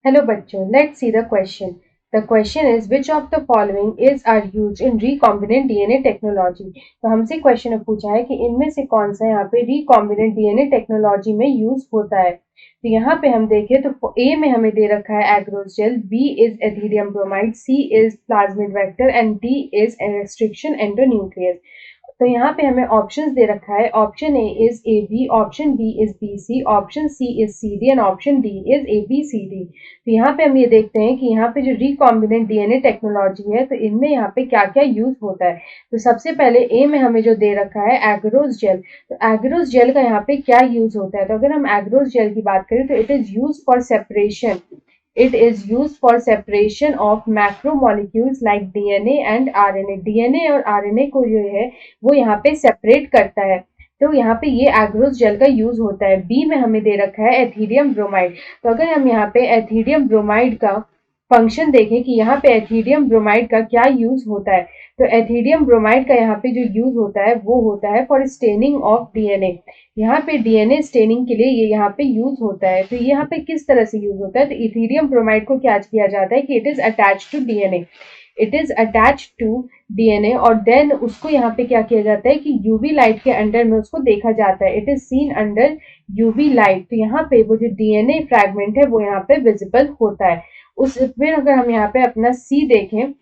Hello बच्चों, let's see the question. The question is which of the following is are used in recombinant DNA technology. तो हमसे question पूछा है कि इनमें से कौन सा यहाँ पे recombinant DNA टेक्नोलॉजी में यूज होता है। तो यहाँ पे हम देखें तो ए में हमें दे रखा है agarose gel, B is ethidium bromide, C is plasmid vector and D is restriction endonuclease. तो यहाँ पे हमें ऑप्शंस दे रखा है। Option A is A B, option B is B C, option C is C D and option D is A B C D. तो यहाँ पे हम ये देखते हैं कि यहाँ पे जो रिकॉम्बिनेंट डीएनए टेक्नोलॉजी है तो इनमें यहाँ पे क्या क्या यूज होता है। तो सबसे पहले ए में हमें जो दे रखा है एग्रोस जेल, तो एग्रोस जेल का यहाँ पे क्या यूज होता है। तो अगर हम एग्रोस जेल की बात करें तो it is use for separation, it is used for separation of macromolecules like DNA and RNA। DNA और RNA को जो है वो यहाँ पे सेपरेट करता है। तो यहाँ पे ये एग्रोस जेल का यूज होता है। बी में हमें दे रखा है एथीरियम ब्रोमाइड। तो अगर हम यहाँ पे एथीरियम ब्रोमाइड का फंक्शन देखें कि यहाँ पे एथीरियम ब्रोमाइड का क्या यूज होता है, तो एथीरियम ब्रोमाइड का यहाँ पे जो यूज होता है वो होता है फॉर स्टेनिंग ऑफ डीएनए। यहाँ पे डीएनए स्टेनिंग के लिए ये यहाँ पे यूज होता है। तो यहाँ पे किस तरह से यूज होता है, तो इथीरियम ब्रोमाइड को क्या किया जाता है कि it is attach to DNA, it is attach to DNA और देन उसको यहाँ पे क्या किया जाता है कि यूवी लाइट के अंडर में उसको देखा जाता है। It is seen under UV light. तो यहाँ पे वो जो डीएनए फ्रैगमेंट है वो यहाँ पे विजिबल होता है। उस फिर अगर हम यहाँ पे अपना सी देखें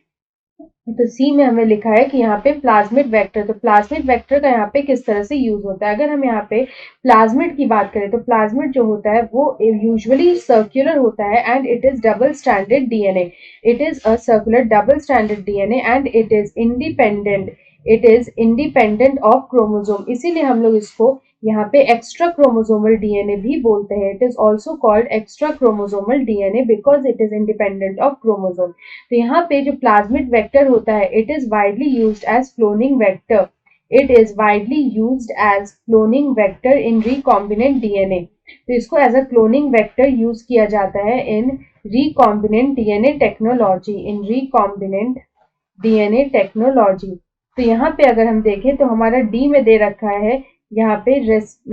तो सी में हमें लिखा है कि यहाँ पे प्लाज्मिड वेक्टर। तो प्लाज्मिड वेक्टर का यहाँ पे किस तरह से यूज होता है। अगर हम यहाँ पे प्लाज्मिड की बात करें तो प्लाज्मिड जो होता है वो यूजुअली सर्कुलर होता है and it is double stranded DNA. It is a circular double stranded DNA and it is independent of chromosome. इसीलिए हम लोग इसको यहाँ पे एक्स्ट्रा क्रोमोसोमल डीएनए भी बोलते हैं। It is also called extra chromosomal DNA because it is independent of chromosome. तो यहाँ पे जो प्लाज्मिड वेक्टर होता है it is widely used as cloning vector, it is widely used as cloning vector in recombinant DNA. तो इसको as a cloning vector use किया जाता है in recombinant DNA technology, in recombinant DNA technology. तो यहाँ पे अगर हम देखें तो हमारा डी में दे रखा है यहाँ पे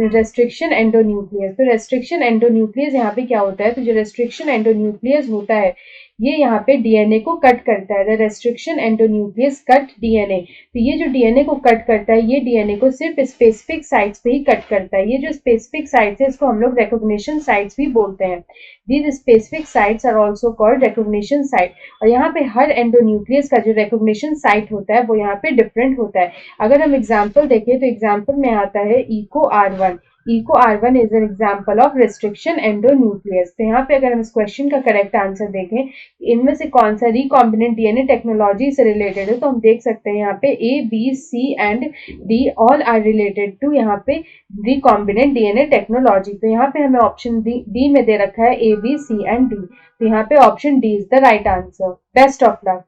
रेस्ट्रिक्शन एंडोन्यूक्लियस। तो रेस्ट्रिक्शन एंडोन्यूक्लियस यहाँ पे क्या होता है, तो जो रेस्ट्रिक्शन एंडोन्यूक्लियस होता है ये यहाँ पे डीएनए को कट करता है। The restriction endonuclease cut DNA. तो ये जो डीएनए को कट करता है ये डीएनए को सिर्फ स्पेसिफिक साइट्स पे ही कट करता है। ये जो स्पेसिफिक साइट्स है इसको हम लोग रिकॉग्निशन साइट्स भी बोलते हैं। These specific sites are also called recognition site. और यहाँ पे हर एंडोन्यूक्लियस का जो रिकॉग्निशन साइट होता है वो यहाँ पे डिफरेंट होता है। अगर हम एग्जाम्पल देखें तो एग्जाम्पल में आता है Eco R one. Eco R one is an example of restriction endonuclease. तो यहाँ पे अगर हम इस क्वेश्चन का करेक्ट आंसर देखें इनमें से कौन सा रिकॉम्बिनेंट डीएनए टेक्नोलॉजी से रिलेटेड है, तो हम देख सकते हैं यहाँ पे A B C and D all are related to यहाँ पे रिकॉम्बिनेंट डीएनए टेक्नोलॉजी। तो यहाँ पे हमें ऑप्शन डी में दे रखा है A B C and D. तो यहाँ पे option D is the right answer. Best of luck.